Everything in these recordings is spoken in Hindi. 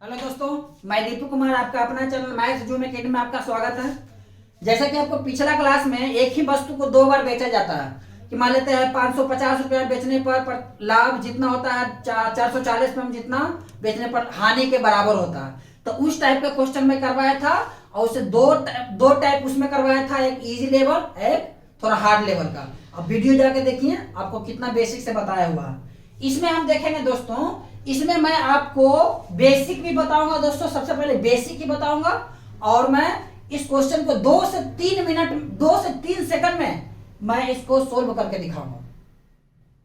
हेलो दोस्तों, मैं दीपक कुमार आपका अपना चैनल मैथ्स जूम एकेडमी में आपका स्वागत है। जैसा कि आपको पिछला क्लास में एक ही वस्तु को दो बार बेचा जाता है कि मान लेते हैं 550 रुपया बेचने पर लाभ जितना होता है 440 में जितना बेचने पर हानि के बराबर होता है। तो उस टाइप का क्वेश्चन में करवाया था और उसे दो टाइप उसमें करवाया था, एक इजी लेवल एक थोड़ा हार्ड लेवल का। अब वीडियो जाके देखिए आपको कितना बेसिक से बताया हुआ है। इसमें हम देखेंगे दोस्तों, इसमें मैं आपको बेसिक भी बताऊंगा दोस्तों, सबसे पहले बेसिक ही बताऊंगा और मैं इस क्वेश्चन को 2 से 3 मिनट 2 से 3 सेकंड में मैं इसको सोल्व करके दिखाऊंगा।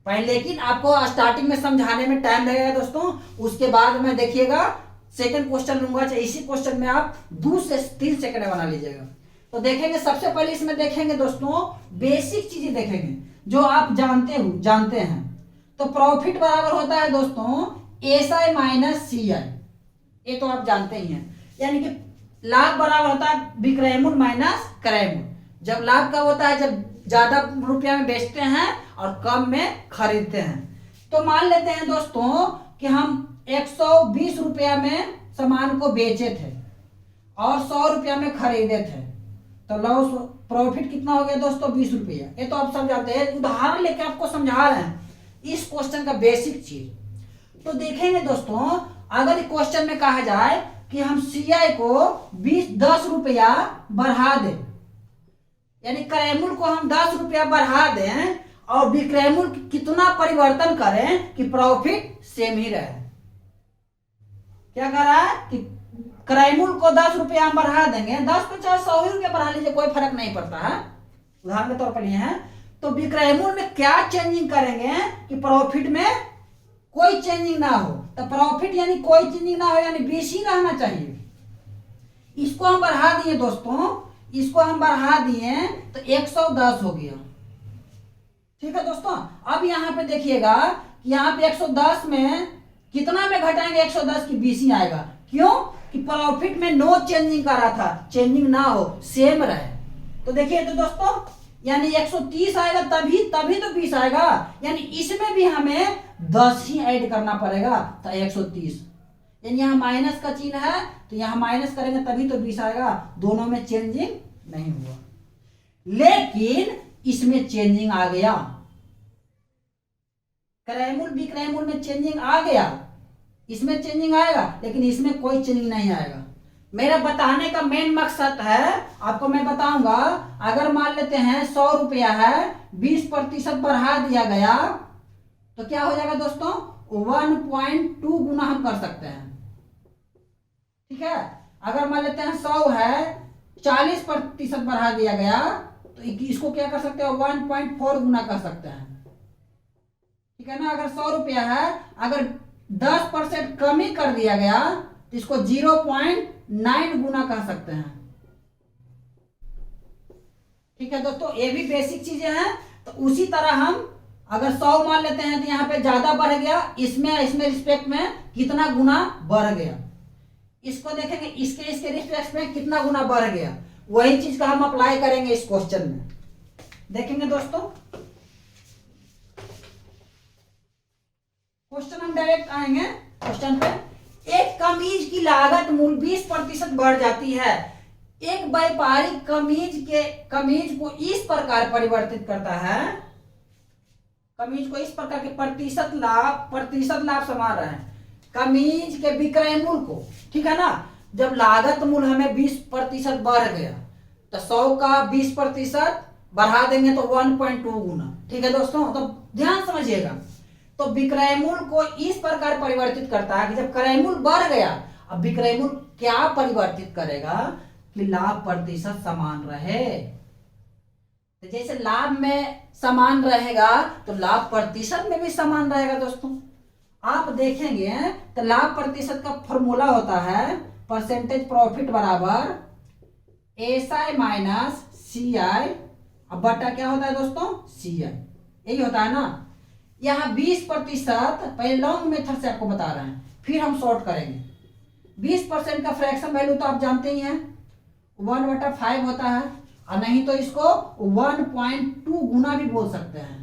पहले लेकिन आपको स्टार्टिंग में समझाने में टाइम लगेगा दोस्तों, उसके बाद में देखिएगा सेकंड क्वेश्चन लूंगा, चाहे इसी क्वेश्चन में आप 2 से 3 सेकंड में बना लीजिएगा। तो देखेंगे सबसे पहले इसमें देखेंगे दोस्तों बेसिक चीजें देखेंगे जो आप जानते हैं। तो प्रॉफिट बराबर होता है दोस्तों SI माइनस CI, ये तो आप जानते ही हैं। यानी कि लाभ बराबर होता है विक्रय मूल्य माइनस क्रय मूल्य। जब लाभ कब होता है, जब ज्यादा रुपया में बेचते हैं और कम में खरीदते हैं। तो मान लेते हैं दोस्तों कि हम 120 रुपया में सामान को बेचे थे और 100 रुपया में खरीदे थे, तो लॉस प्रॉफिट कितना हो गया दोस्तों 20 रुपया। ये तो आप सब जानते हैं, उदाहरण लेके आपको समझा रहे हैं इस क्वेश्चन का बेसिक चीज। तो देखेंगे दोस्तों, अगर क्वेश्चन में कहा जाए कि हम CI को 10 रुपया बढ़ा दें, यानी क्रय मूल्य को हम 10 रुपया बढ़ा दें और विक्रय मूल्य कितना परिवर्तन करें कि प्रॉफिट सेम ही रहे। क्या कह रहा है कि क्रय मूल्य को 10 रुपया हम बढ़ा देंगे, 10 पे चाहे 100 ही रुपया बढ़ा लीजिए, कोई फर्क नहीं पड़ता है, उदाहरण के तौर पर लिए हैं। तो विक्रय मूल्य में क्या चेंजिंग करेंगे कि प्रॉफिट में कोई चेंजिंग ना हो। तो प्रॉफिट यानी कोई चेंजिंग ना हो, यानी 20 ही रहना चाहिए। इसको हम बढ़ा दिए दोस्तों, इसको हम बढ़ा दिए तो 110 हो गया। ठीक है दोस्तों, अब यहाँ पे देखिएगा कि यहाँ पे 110 में कितना में घटाएंगे 110 की 20 ही आएगा। क्यों कि प्रॉफिट में नो चेंजिंग कर रहा था, चेंजिंग ना हो सेम रहे। तो देखिए तो दोस्तों, यानी 130 आएगा तभी तो 20 आएगा, यानी इसमें भी हमें 10 ही ऐड करना पड़ेगा। तो 130 यानी यहाँ माइनस का चिन्ह है, तो यहाँ माइनस करेंगे तभी तो 20 आएगा। दोनों में चेंजिंग नहीं हुआ, लेकिन इसमें चेंजिंग आ गया। क्रय मूल्य विक्रय मूल्य में चेंजिंग आ गया, इसमें चेंजिंग आएगा, लेकिन इसमें कोई चेंजिंग नहीं आएगा। मेरा बताने का मेन मकसद है, आपको मैं बताऊंगा, अगर मान लेते हैं 100 रुपया है, 20% बढ़ा दिया गया तो क्या हो जाएगा दोस्तों 1.2 गुना हम कर सकते हैं। ठीक है, अगर मान लेते हैं 100 है, 40% बढ़ा दिया गया तो इसको क्या कर सकते हैं 1.4 गुना कर सकते हैं। ठीक है ना, अगर 100 रुपया है, अगर 10% कमी कर दिया गया तो इसको 0.9 गुना कर सकते हैं। ठीक है दोस्तों, ये भी बेसिक चीजें हैं। तो उसी तरह हम अगर 100 मान लेते हैं तो यहाँ पे ज्यादा बढ़ गया, इसमें रिस्पेक्ट में कितना गुना बढ़ गया, इसको देखेंगे इसके रिस्पेक्ट में कितना गुना बढ़ गया। वही चीज का हम अप्लाई करेंगे इस क्वेश्चन में। देखेंगे दोस्तों, क्वेश्चन हम डायरेक्ट आएंगे क्वेश्चन पे। एक कमीज की लागत मूल्य 20% बढ़ जाती है। एक व्यापारी कमीज को इस प्रकार परिवर्तित करता है, कमीज को इस प्रकार के प्रतिशत लाभ समान रहे कमीज के विक्रय मूल्य को। ठीक है ना, जब लागत मूल्य हमें 20% बढ़ गया तो 100 का 20% बढ़ा देंगे तो 1.2 गुना। ठीक है दोस्तों, तो ध्यान समझिएगा। तो विक्रय मूल्य को इस प्रकार परिवर्तित करता है कि जब क्रय मूल्य बढ़ गया, अब विक्रय मूल्य क्या परिवर्तित करेगा कि लाभ प्रतिशत समान रहे। तो जैसे लाभ में समान रहेगा तो लाभ प्रतिशत में भी समान रहेगा। दोस्तों आप देखेंगे तो लाभ प्रतिशत का फॉर्मूला होता है परसेंटेज प्रॉफिट बराबर SI माइनस CI, अब बटा क्या होता है दोस्तों CI, यही होता है ना। यहाँ 20% पहले लॉन्ग मेथड से आपको बता रहे हैं, फिर हम शॉर्ट करेंगे। 20% का फ्रैक्शन वैल्यू तो आप जानते ही हैं 1/5 होता है, और नहीं तो इसको 1.2 गुना भी बोल सकते हैं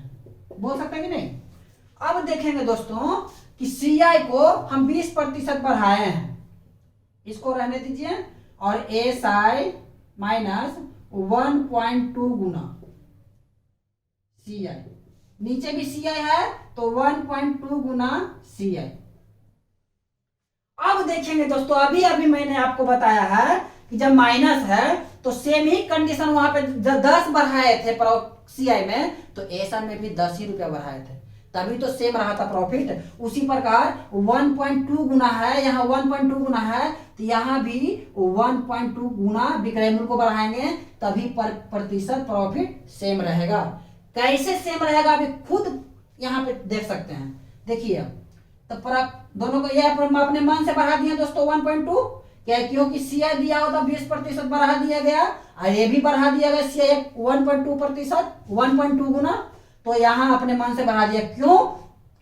कि नहीं। अब देखेंगे दोस्तों कि CI को हम 20% बढ़ाए हैं, इसको रहने दीजिए, और एस आई माइनस 1.2 गुना सी आई, नीचे भी सी आई है तो 1.2 गुना सी आई। अब देखेंगे दोस्तों, अभी अभी मैंने आपको बताया है कि जब माइनस है तो सेम ही कंडीशन वहां पे 10 बढ़ाए थे सी आई में, तो ऐसा में भी 10 ही रुपया बढ़ाए थे, तभी तो सेम रहा था प्रॉफिट। उसी प्रकार 1.2 गुना है, यहाँ 1.2 गुना है, तो यहाँ भी 1.2 गुना विक्रय मूल्य को बढ़ाएंगे, तभी प्रतिशत प्रॉफिट सेम रहेगा। कैसे सेम रहेगा अभी खुद यहाँ पे देख सकते हैं। देखिए तो दोनों को ये अपने मन से बढ़ा दिया दोस्तों 1.2, क्या क्योंकि सी आई दिया होता 20% बढ़ा दिया गया, और ये भी बढ़ा दिया गया सी आई 1.2%, 1.2 गुना, तो यहाँ अपने मन से बढ़ा दिया। क्यों?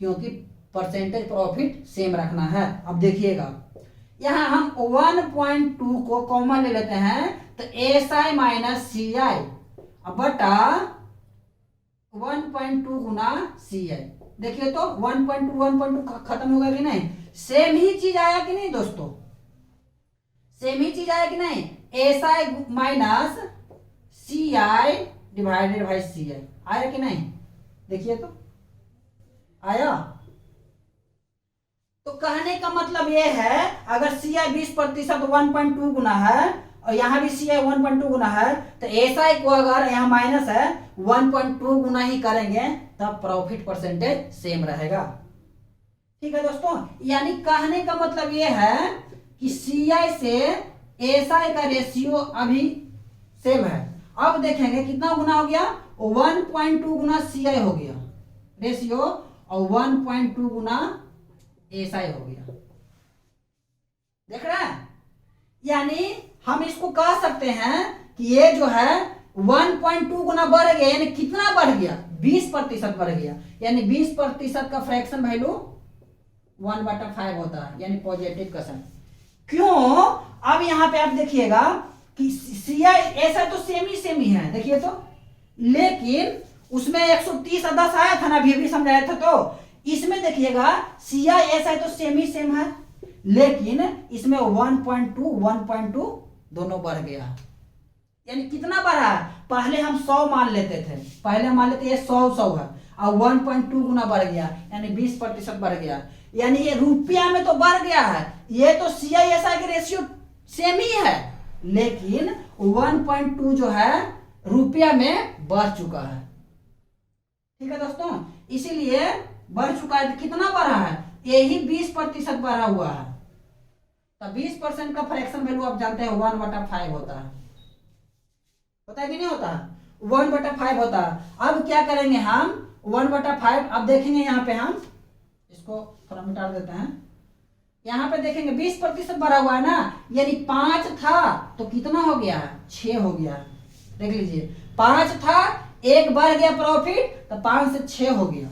क्योंकि परसेंटेज प्रॉफिट सेम रखना है। अब देखिएगा यहाँ हम 1.2 को कॉमन ले लेते हैं, तो एस आई माइनस सी आई बटा 1.2 गुना सी आई। देखिए तो 1.2 खत्म हो गया कि नहीं, सेम ही चीज आया कि नहीं दोस्तों, सेम ही चीज आया कि नहीं, S I minus C I divided by C I आया कि नहीं, देखिए तो आया। तो कहने का मतलब ये है, अगर सी आई 20% 1.2 गुना है, और यहाँ भी सी आई 1.2 गुना है, तो एस आई को अगर यहाँ माइनस है 1.2 गुना ही करेंगे तब प्रॉफिट परसेंटेज सेम रहेगा। ठीक है दोस्तों, यानी कहने का मतलब ये है कि सी आई से एस आई का रेशियो अभी सेम है। अब देखेंगे कितना गुना हो गया, 1.2 गुना सी आई हो गया रेशियो, और 1.2 गुना एस आई हो गया। देख रहे हैं, यानी हम इसको कह सकते हैं कि ये जो है 1.2 गुना बढ़ गया, यानी कितना बढ़ गया, 20% बढ़ गया, यानी 20% का फ्रैक्शन वैल्यू 1/5 होता है, यानी पॉजिटिव क्वेश्चन। क्यों? अब यहाँ पे आप देखिएगा कि सी आई ऐसा तो सेम ही है, देखिए तो, लेकिन उसमें 130 और 10 आया था ना, भी समझाया था, तो इसमें देखिएगा सी आई ऐसा तो सेम है, लेकिन इसमें 1.2 दोनों बढ़ गया। यानी कितना बढ़ा, पहले हम 100 मान लेते थे, पहले मान लेते ये 100 है, और 1.2 गुना बढ़ गया, यानी 20% बढ़ गया, यानी ये रुपया में तो बढ़ गया है। ये तो सी आई एस आई की रेशियो सेम ही है, लेकिन 1.2 जो है रुपया में बढ़ चुका है। ठीक है दोस्तों, इसीलिए बढ़ चुका है। कितना बढ़ा है, यही 20% बढ़ा हुआ है, तो 20% का फ्रैक्शन वैल्यू आप जानते हैं 1/5 होता है, होता है कि नहीं होता, 1/5 होता है। अब क्या करेंगे हम 1/5, अब देखेंगे यहाँ पे हम इसको थोड़ा मिटा देते हैं, यहाँ पे देखेंगे 20% बढ़ा हुआ है ना, यानी 5 था तो कितना हो गया, 6 हो गया। देख लीजिए 5 था, 1 बढ़ गया प्रॉफिट, तो 5 से 6 हो गया।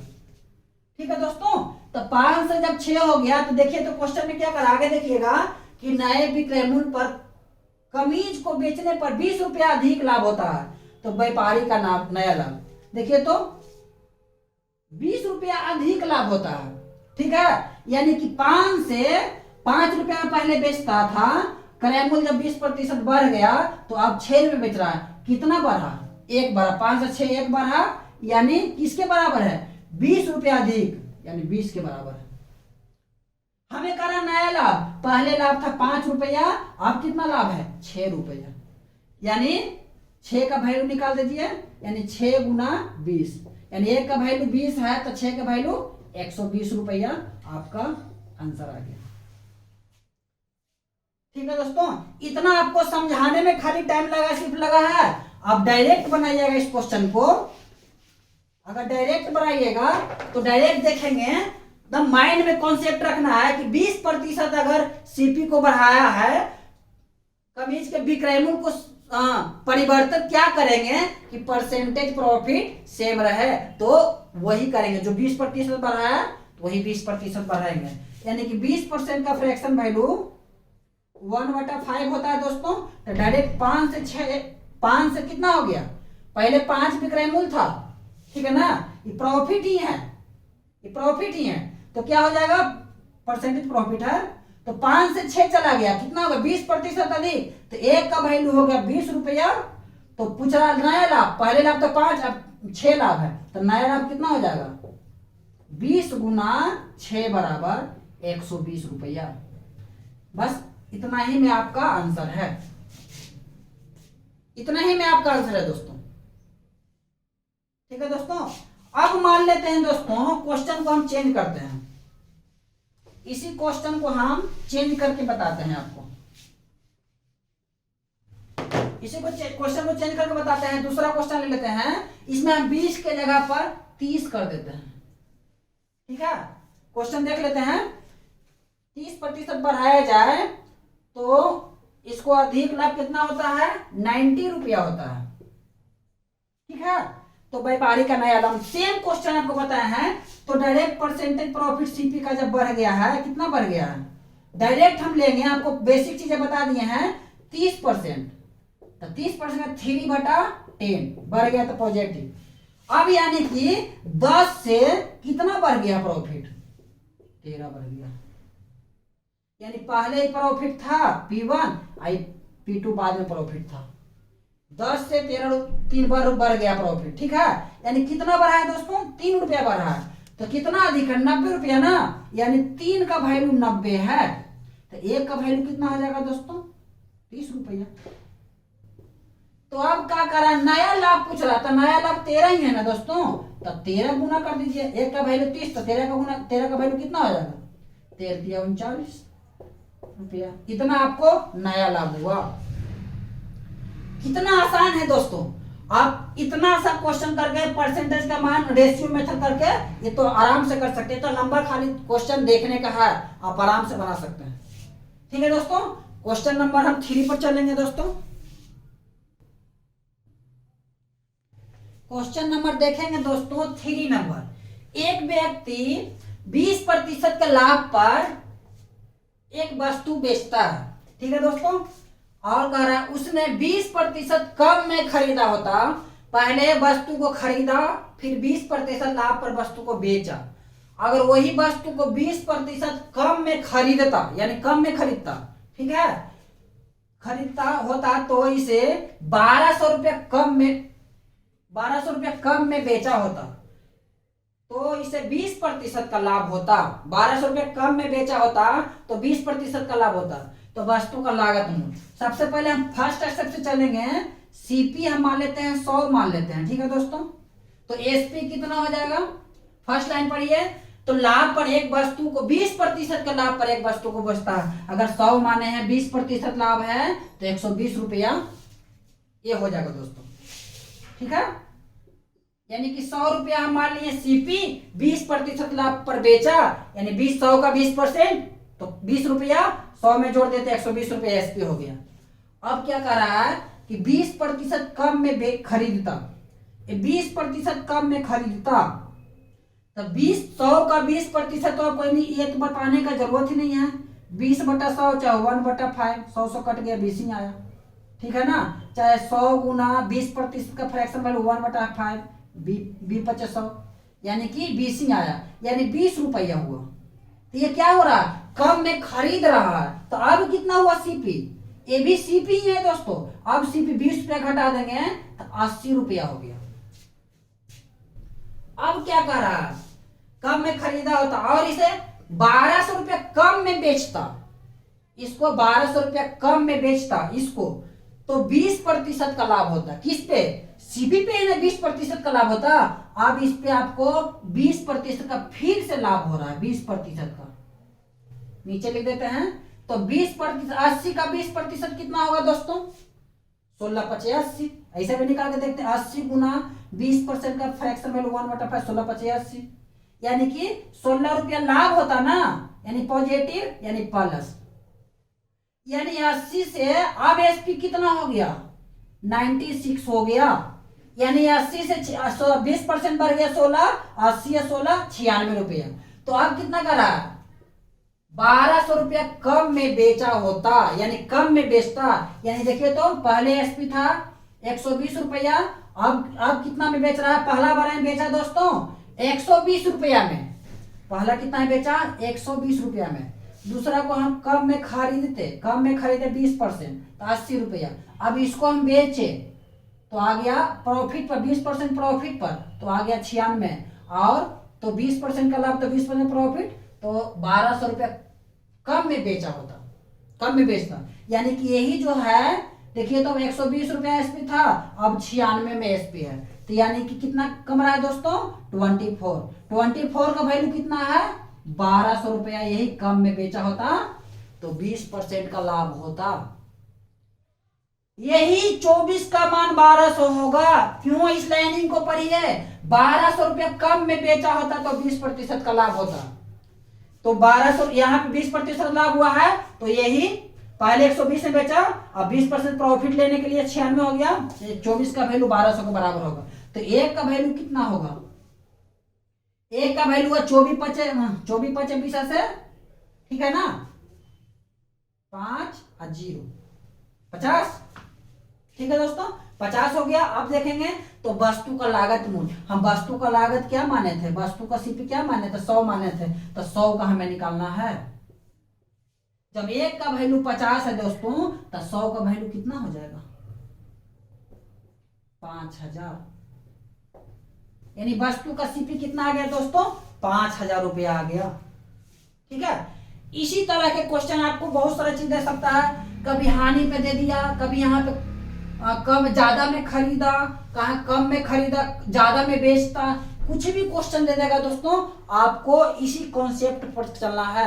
ठीक है दोस्तों, तो 5 से जब 6 हो गया, तो देखिए तो क्वेश्चन में क्या कर, आगे देखिएगा कि नए विक्रय मूल्य पर कमीज को बेचने पर 20 रुपया अधिक लाभ होता है, तो व्यापारी का नाम नया लाभ। देखिए तो 20 रुपया अधिक लाभ होता है, ठीक है, यानी कि 5 से 5 रुपया पहले बेचता था, क्रय मूल्य जब 20% बढ़ गया तो अब 6 रुपये बेच रहा है। कितना बढ़ा, 1 बढ़ा, 5 से 6 1 बढ़ा, यानी किसके बराबर है, 20 रुपया अधिक, यानी 20 के बराबर है। हमें करा नया लाभ, पहले लाभ था 5 रुपया, अब कितना लाभ है, 6 रुपया, यानी 6 का वैल्यू निकाल दीजिए, यानी 6 गुना 20, यानी 1 का वैल्यू 20 है, तो 6 का वैल्यू 120 रुपया आपका आंसर आ गया। ठीक है दोस्तों, इतना आपको समझाने में खाली टाइम लगा, सिर्फ लगा है। अब डायरेक्ट बनाइएगा इस क्वेश्चन को, अगर डायरेक्ट बनाइएगा तो डायरेक्ट देखेंगे, द माइंड में कॉन्सेप्ट रखना है कि 20% अगर सीपी को बढ़ाया है, कमीज के विक्रय मूल्य को परिवर्तित क्या करेंगे कि परसेंटेज प्रॉफिट सेम रहे, तो वही करेंगे, जो 20% बढ़ाया तो वही 20% बढ़ाएंगे, यानी कि 20% का फ्रैक्शन वैल्यू 1/5 होता है दोस्तों। तो डायरेक्ट 5 से 6, 5 से कितना हो गया, पहले 5 विक्रय मूल्य था, ठीक है ना, ये प्रॉफिट ही है, ये प्रॉफिट ही है, तो क्या हो जाएगा, परसेंटेज प्रॉफिट है, तो 5 से 6 चला गया, कितना होगा 20% अधिक, तो एक का वैल्यू हो गया 20 रुपया। तो पूछ रहा नया लाभ, पहले लाभ तो 5, अब 6 लाभ है, तो नया लाभ कितना हो जाएगा 20 गुना 6 बराबर 120 रुपया। बस इतना ही में आपका आंसर है, इतना ही में आपका आंसर है दोस्तों। ठीक है दोस्तों, अब मान लेते हैं दोस्तों क्वेश्चन को हम चेंज करते हैं, इसी क्वेश्चन को हम चेंज करके बताते हैं आपको, इसी को क्वेश्चन को चेंज करके बताते हैं। दूसरा क्वेश्चन ले लेते हैं, इसमें हम 20 के जगह पर 30 कर देते हैं। ठीक है, क्वेश्चन देख लेते हैं। 30% बढ़ाया जाए तो इसको अधिक लाभ कितना होता है 90 रुपया होता है। ठीक है, तो व्यापारी का नया लाभ, सेम क्वेश्चन आपको बताया है। तो डायरेक्ट परसेंटेज प्रॉफिट सीपी का जब बढ़ गया है, कितना बढ़ गया है, डायरेक्ट हम लेंगे, आपको बेसिक चीजें बता दिए हैं 30%, तो 30% 3/10 बढ़ गया तो पॉजिटिव। अब यानी कि 10 से कितना बढ़ गया प्रॉफिट 13 बढ़ गया, यानी पहले प्रॉफिट था P1, P2 बाद में प्रॉफिट था। 10 से 13 3 बार बढ़ गया प्रॉफिट। ठीक है, यानी कितना बढ़ा है दोस्तों 3 रुपया बढ़ा है, तो कितना अधिक है 90 रुपया ना, यानी 3 का वैल्यू 90 है, तो 1 का वैल्यू कितना हो जाएगा दोस्तों 30 रुपया। तो अब क्या करा, नया लाभ पूछ रहा था, नया लाभ 13 ही है ना दोस्तों, तो 13 गुना कर दीजिए, 1 का वैल्यू 30, तो 13 का गुना, 13 का वैल्यू कितना हो जाएगा 13 39 रुपया। इतना आपको नया लाभ हुआ। कितना आसान है दोस्तों, आप इतना सा क्वेश्चन करके परसेंटेज का मान रेशियो मेथड करके ये तो आराम से कर सकते हैं। तो नंबर खाली क्वेश्चन देखने का है, आप आराम से बना सकते हैं। ठीक है दोस्तों, क्वेश्चन नंबर हम 3 पर चलेंगे दोस्तों। क्वेश्चन नंबर देखेंगे दोस्तों 3 नंबर। एक व्यक्ति 20% के लाभ पर एक वस्तु बेचता है। ठीक है दोस्तों, और कह रहा है उसने 20% कम में खरीदा होता, पहले वस्तु को खरीदा फिर 20% लाभ पर वस्तु को बेचा। अगर वही वस्तु को 20% कम में खरीदता, यानी कम में खरीदता, ठीक है, खरीदता होता तो इसे 1200 रुपया कम में, 1200 रुपया कम में बेचा होता, तो इसे 20% का लाभ होता। 1200 रुपया कम में बेचा होता तो 20% का लाभ होता। तो वस्तु का लागत मूल्य, सबसे पहले हम फर्स्ट स्टेप से चलेंगे, सीपी हम मान लेते हैं 100 मान लेते हैं। ठीक है दोस्तों, तो एसपी कितना हो जाएगा, फर्स्ट लाइन पढ़िए, तो लाभ पर एक वस्तु को 20% का लाभ पर एक वस्तु को बेचता है। अगर 100 माने हैं 20% लाभ है तो 120 रुपया ये हो जाएगा दोस्तों। ठीक है, यानी कि 100 रुपया हम मान लिए सीपी, 20% लाभ पर बेचा, यानी 100 का 20% तो 20 रुपया, 100 में जोड़ देते 120 रुपया एसपी हो गया। अब क्या कर रहा है कि 20% कम में खरीदता, 20% कम में खरीदता, तब 100 का 20% तो कोई नहीं, ये तो बताने का जरूरत ही नहीं है। 20/100 चाहे 1/5, 100 कट गया 20 ही आया। ठीक है ना, चाहे 100 गुना 20% का फ्रैक्शन वैल्यू 1/5, 20/100 यानी कि 20 ही आया, यानी 20 रुपया हुआ। तो ये क्या हो रहा है, कम में खरीद रहा है। तो अब कितना हुआ सीपी, ये भी सीपी ही है दोस्तों। अब सीपी 20 रुपया घटा देंगे तो 80 रुपया हो गया। अब क्या कर रहा है, कम में खरीदा होता और इसे 1200 रुपया कम में बेचता, इसको 1200 रुपया कम में बेचता इसको, तो 20% का लाभ होता। किस पे, सीपी पे ना 20% का लाभ होता। अब इस पे आपको 20% का फिर से लाभ हो रहा है, 20% का नीचे लिख देते हैं। तो 20%, 80 का 20% कितना होगा दोस्तों 16/85, ऐसा भी निकाल के देखते हैं। 80 गुना 20% का फ्रैक्शन वैल्यू 1/5, 16/85, यानी कि 16 रुपया लाभ होता ना, यानी पॉजिटिव, यानी प्लस, यानी 80 से अब एसपी कितना हो गया 96 हो गया, यानी 80 से 20% बढ़ गया 16, 80 या 16 96 रुपया। तो अब कितना करा 1200 रुपया कम में बेचा होता, यानी कम में बेचता, यानी देखिए तो पहले एसपी था 120 रुपया, अब कितना में बेच रहा है, पहला बार में बेचा दोस्तों 120 रुपया में, पहला कितना में बेचा 120 रुपया में, दूसरा को हम कम में खरीदे 20%, तो 80 रुपया। अब इसको हम बेचे तो आ गया प्रॉफिट पर, 20% प्रॉफिट पर, तो आ गया 96। और तो 20% का लाभ तो 20% प्रॉफिट, तो 1200 रुपया कम में बेचा होता, कम में बेचता। यानी कि यही जो है देखिए, तो 120 रुपया एसपी था, अब 96 में एसपी है। तो यानी कि कितना कम रहा है दोस्तों? 24 का वैल्यू कितना है? 1200 रुपया यही कम में बेचा होता, तो 20% का लाभ होता। यही 24 का मान 1200 होगा। क्यों? इस लाइनिंग को पढ़िए, 1200 रुपया कम में बेचा होता तो 20% का लाभ होता। तो 1200 यहाँ पे 20% लाभ हुआ है, तो यही पहले 120 में बेचा, अब 20% प्रॉफिट लेने के लिए 96 हो गया, 24 का वैल्यू 1200 के बराबर होगा। तो एक का वैल्यू कितना होगा? एक का वैल्यू है 24 पचे 20 से, ठीक है ना, 5 और 0 50, ठीक है दोस्तों, 50 हो गया। अब देखेंगे तो वस्तु का लागत मूल्य, हम वस्तु का लागत क्या माने थे? वस्तु का सीपी क्या माने थे? 100 माने थे, तो 100 का हमें निकालना है। जब एक का वैल्यू 50 है दोस्तों, तो 100 का वैल्यू कितना हो जाएगा? 5000। यानी वस्तु का सीपी कितना आ गया दोस्तों? 5000 रुपया आ गया, ठीक है। इसी तरह के क्वेश्चन आपको बहुत सारा चीज दे सकता है, कभी हानि पे दे दिया, कभी यहाँ पे कम ज्यादा में खरीदा, कहाँ कम में खरीदा ज्यादा में बेचता, कुछ भी क्वेश्चन दे देगा दोस्तों, आपको इसी कॉन्सेप्ट पर चलना है।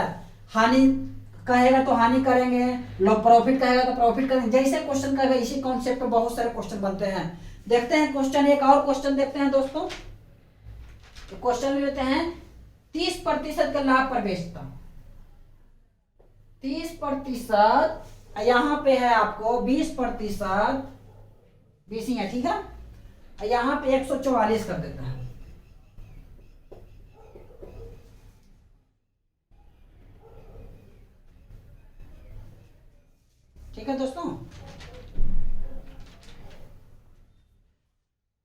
हानि कहेगा तो हानि करेंगे, लो प्रॉफिट कहेगा तो प्रॉफिट करेंगे, जैसे क्वेश्चन कहेगा इसी कॉन्सेप्ट पर बहुत सारे क्वेश्चन बनते हैं। देखते हैं क्वेश्चन, एक और क्वेश्चन देखते हैं दोस्तों। तो क्वेश्चन लेते हैं, 30% के लाभ पर बेचता, 30%, यहाँ पे है आपको 20%, 20 है, ठीक है। यहाँ पे 144 कर देता है, ठीक है दोस्तों।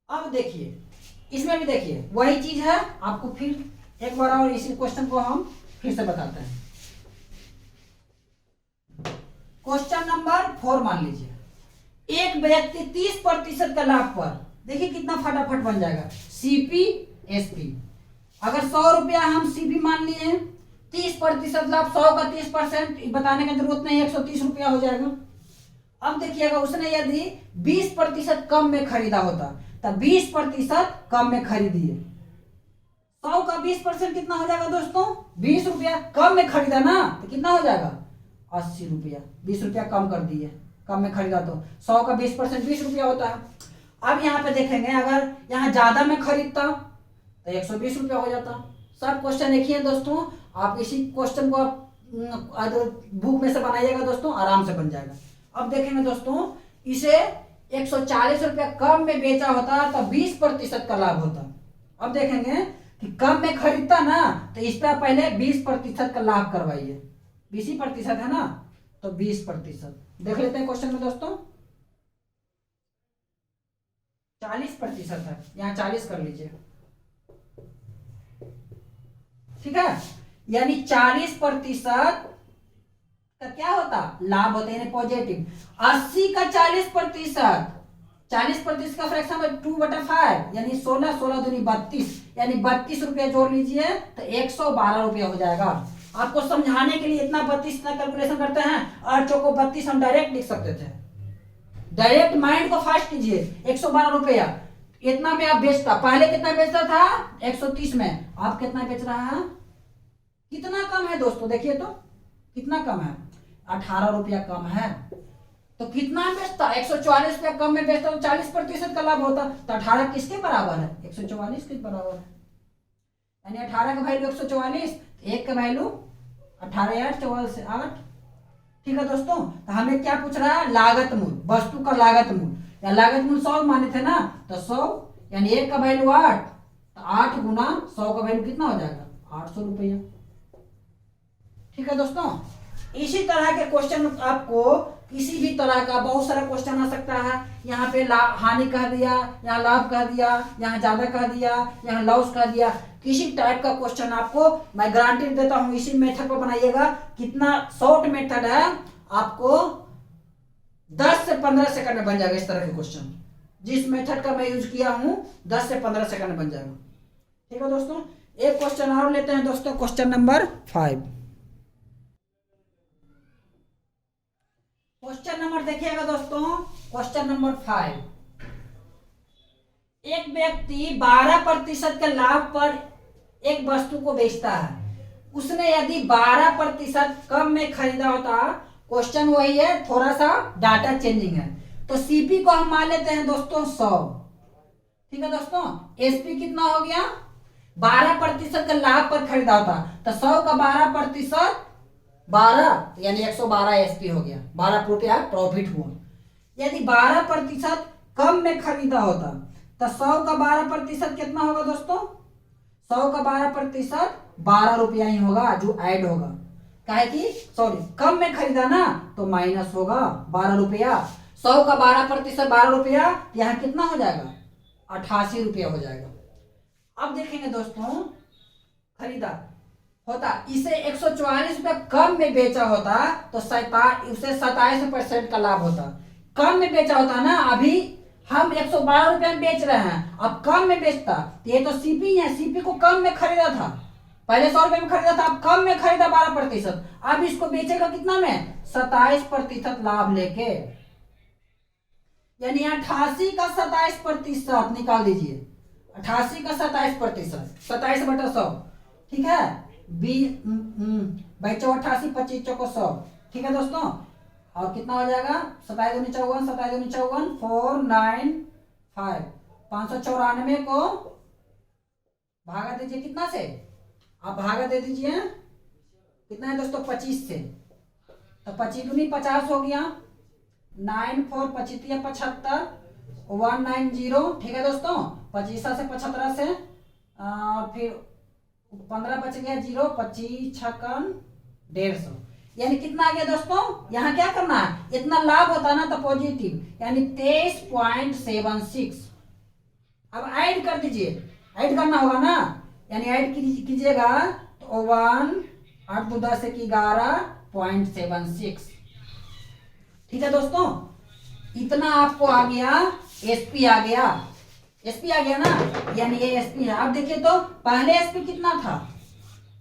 अब देखिए, इसमें भी देखिए वही चीज है, आपको फिर एक बार और इसी क्वेश्चन को हम फिर से बताते हैं। क्वेश्चन नंबर 4 मान लीजिए, एक व्यक्ति 30% का लाभ पर, देखिए कितना फटाफट बन जाएगा, सीपी एसपी। अगर 100 रुपया हम सीपी मान लिए, 30% लाभ, 100 का 30%, बताने की जरूरत नहीं, 130 रुपया हो जाएगा। अब देखिएगा उसने यदि 20% कम में खरीदा होता, तब 20% कम में खरीदिए, 100 का 20% कितना हो जाएगा दोस्तों? 20 रुपया। कम में खरीदा ना, तो कितना हो जाएगा? 80 रुपया। 20 रुपया कम कर दिए, कम में खरीदा तो 100 का 20% 20 रुपया होता है। अब यहाँ पे देखेंगे, अगर यहाँ ज्यादा में खरीदता तो 120 रुपया हो जाता। सब क्वेश्चन एक ही है दोस्तों, आप इसी क्वेश्चन को आप बुक में से बनाइएगा दोस्तों, आराम से बन जाएगा। अब देखेंगे दोस्तों, इसे 140 रुपया कम में बेचा होता तो 20% का लाभ होता। अब देखेंगे कि कम में खरीदता ना, तो इस पर पहले 20% का लाभ करवाइए, 20% है ना, तो 20%। देख लेते हैं क्वेश्चन में दोस्तों, 40% है, यहाँ 40 कर लीजिए, ठीक है। यानी 40% का क्या होता? लाभ होता है, पॉजिटिव। 80 का 40%, 40% का फ्रैक्शन 2/5, यानी 16, 16 दूनी 32, यानी 32 रुपया जोड़ लीजिए तो 112 रुपया हो जाएगा। आपको समझाने के लिए इतना 32 का कैलकुलेशन करते हैं, 8 चौको 32 हम डायरेक्ट लिख सकते थे। डायरेक्ट माइंड को फास्ट कीजिए, 112 रुपया इतना में आप बेचता, पहले कितना बेचता था? 130 में, आप कितना बेच रहा है? कितना कम है दोस्तों, देखिए तो कितना कम है, 18 रुपया कम है। तो कितना बेचता? 144 रुपया कम में बेचता तो 40% का लाभ होता। तो 18 किसके बराबर है? 144 के बराबर है, यानी 18 का वैल्यू 144, एक का वैल्यू 18 8 14 से 8, ठीक है दोस्तों। तो हमें क्या पूछ रहा है? लागत मूल्य, वस्तु का लागत मूल्य, या लागत मूल्य 100 माने थे ना, तो 100, यानी एक का वैल्यू 8, तो 8 गुना 100 का वैल्यू कितना हो जाएगा? 800 रुपया, ठीक है दोस्तों। इसी तरह के क्वेश्चन आपको किसी भी तरह का बहुत सारा क्वेश्चन आ सकता है। यहाँ पे हानि कह दिया, यहाँ लाभ कह दिया, यहाँ ज्यादा कह दिया, यहाँ लॉस कह दिया, किसी टाइप का क्वेश्चन आपको मैं गारंटी देता हूँ इसी मेथड पर बनाइएगा। कितना शॉर्ट मेथड है, आपको 10 से 15 सेकंड में बन जाएगा इस तरह के क्वेश्चन। जिस मेथड का मैं यूज किया हूँ 10 से 15 सेकंड में बन जाएगा। ठीक है दोस्तों, एक क्वेश्चन और लेते हैं दोस्तों, क्वेश्चन नंबर 5। क्वेश्चन नंबर देखिएगा दोस्तों, क्वेश्चन नंबर 5। एक व्यक्ति 12% के लाभ पर एक वस्तु को बेचता है। उसने यदि 12% कम में खरीदा होता, क्वेश्चन वही है, थोड़ा सा डाटा चेंजिंग है। तो सीपी को हम मान लेते हैं दोस्तों 100। ठीक है दोस्तों, एसपी कितना हो गया, 12% के लाभ पर खरीदा होता, तो 100 का 12% 12 यानी 112 एसपी हो गया, 12 रुपया प्रॉफिट हुआ। यदि 12% कम में खरीदा होता तो 100 का 12% कितना होगा दोस्तों, 100 का 12% 12 रुपया ही होगा जो ऐड होगा। काहे कि सॉरी कम में खरीदा ना तो माइनस होगा 12 रुपया। 100 का 12% 12 रुपया, यहाँ कितना हो जाएगा, 88 रुपया हो जाएगा। अब देखेंगे दोस्तों, खरीदा होता, इसे 144 रुपया कम में बेचा होता तो उसे 27% का लाभ होता। कम में बेचा होता ना, अभी हम 112 रुपया में बेच रहे हैं, अब कम में बेचता तो ये तो सीपी है, सीपी को कम में खरीदा था, पहले 100 रुपये में खरीदा था, अब कम में खरीदा 12%, अब इसको बेचेगा कितना में, 27% लाभ लेके, यानी 88 का 27% निकाल दीजिए, 88 का 27%, 27/100, ठीक है, 20 88 25 चौको 100। ठीक है दोस्तों, और कितना हो जाएगा, 27 दूनी 54, 27 दूनी 54, 495, 594 को भागा दीजिए कितना से, आप भागा दे दीजिए कितना है दोस्तों, 25 से, तो 25 दूनी 50 हो गया, 9 4 25 75, 190। ठीक है दोस्तों, 25 से 75 से फिर 15 बच गया 0, 25 छक्कन 150, यानी कितना आ गया दोस्तों, यहाँ क्या करना है, इतना लाभ होता ना तो पॉजिटिव, यानी 23.76। अब ऐड कर दीजिए, ऐड करना होगा ना, यानी ऐड कीजिएगा तो 1 8 2 10 1 11.76। ठीक है दोस्तों, इतना आपको आ गया, एसपी आ गया, एसपी आ गया ना, यानी ये एसपी है। अब देखिए तो पहले एसपी कितना था,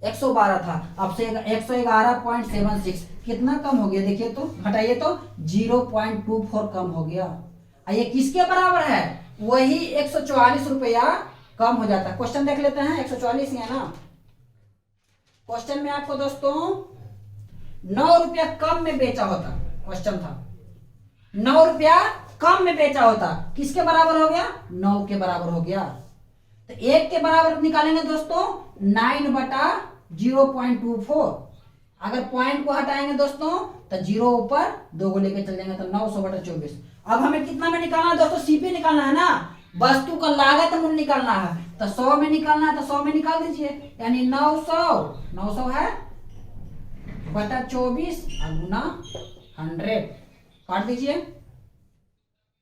112 था, अब से 111.76, कितना कम हो गया, देखिए तो घटाइए तो 0.24 कम हो गया। ये किसके बराबर है, वही 144 रुपया कम हो जाता है। क्वेश्चन देख लेते हैं, 144 है ना, क्वेश्चन में आपको दोस्तों 9 रुपया कम में बेचा होता, क्वेश्चन था 9 रुपया कम में बेचा होता, किसके बराबर हो गया, 9 के बराबर हो गया। तो 1 के बराबर निकालेंगे दोस्तों 9/0.24, अगर पॉइंट को हटाएंगे दोस्तों तो 0 ऊपर 2 को लेकर चल जाएंगे तो 900/24। अब हमें कितना में निकालना है दोस्तों, सीपी निकालना है ना, वस्तु का लागत मूल्य निकालना है, तो 100 में निकालना है तो 100 में निकाल दीजिए, यानी 900 है बटा 24 गुना 100, काट दीजिए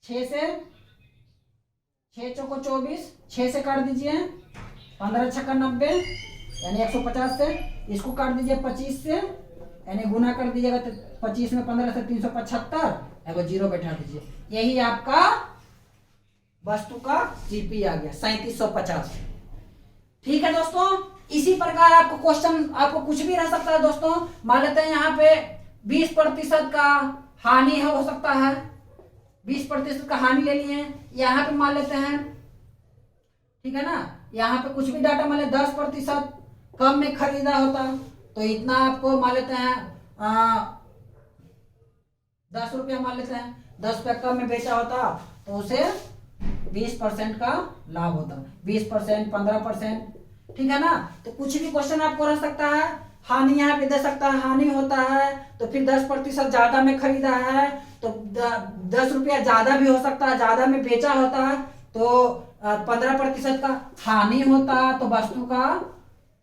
6 से, 6 चौको 24, 6 से काट दीजिए 15 छक्का 90, यानी 150 से, इसको काट दीजिए 25 से, यानी गुना कर दीजिएगा तो 25 में 15 से 375, एगो 0 बैठा दीजिए, यही आपका वस्तु का जीपी आ गया 3750। ठीक है दोस्तों, इसी प्रकार आपको क्वेश्चन आपको कुछ भी रह सकता है दोस्तों। मान लेते हैं यहाँ पे 20% का हानि हो सकता है, 20% का हानि ले लिए, यहाँ पे मान लेते हैं, ठीक है ना, यहाँ पे कुछ भी डाटा मान ले 10% कम में खरीदा होता तो इतना आपको मान लेते हैं 10 रुपया मान लेते हैं, 10 रुपया कम में बेचा होता तो उसे 20% का लाभ होता, 20% 15%, ठीक है ना। तो कुछ भी क्वेश्चन आपको रह सकता है, हानि यहाँ पे दे सकता है, हानि होता है तो फिर 10% ज्यादा में खरीदा है तो 10 रुपया ज्यादा भी हो सकता है, ज्यादा में बेचा होता है तो 15% का हानि होता तो वस्तु का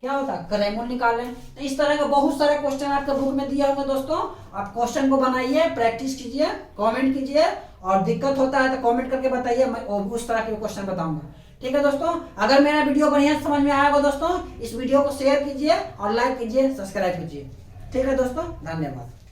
क्या होता है, क्रेमोल निकालें। तो इस तरह का बहुत सारे क्वेश्चन आपके बुक में दिया होगा दोस्तों। आप क्वेश्चन को बनाइए, प्रैक्टिस कीजिए, कमेंट कीजिए, और दिक्कत होता है तो कमेंट करके बताइए, मैं उस तरह के क्वेश्चन बताऊंगा। ठीक है दोस्तों, अगर मेरा वीडियो बढ़िया समझ में आया होगा दोस्तों, इस वीडियो को शेयर कीजिए और लाइक कीजिए, सब्सक्राइब कीजिए। ठीक है दोस्तों, धन्यवाद।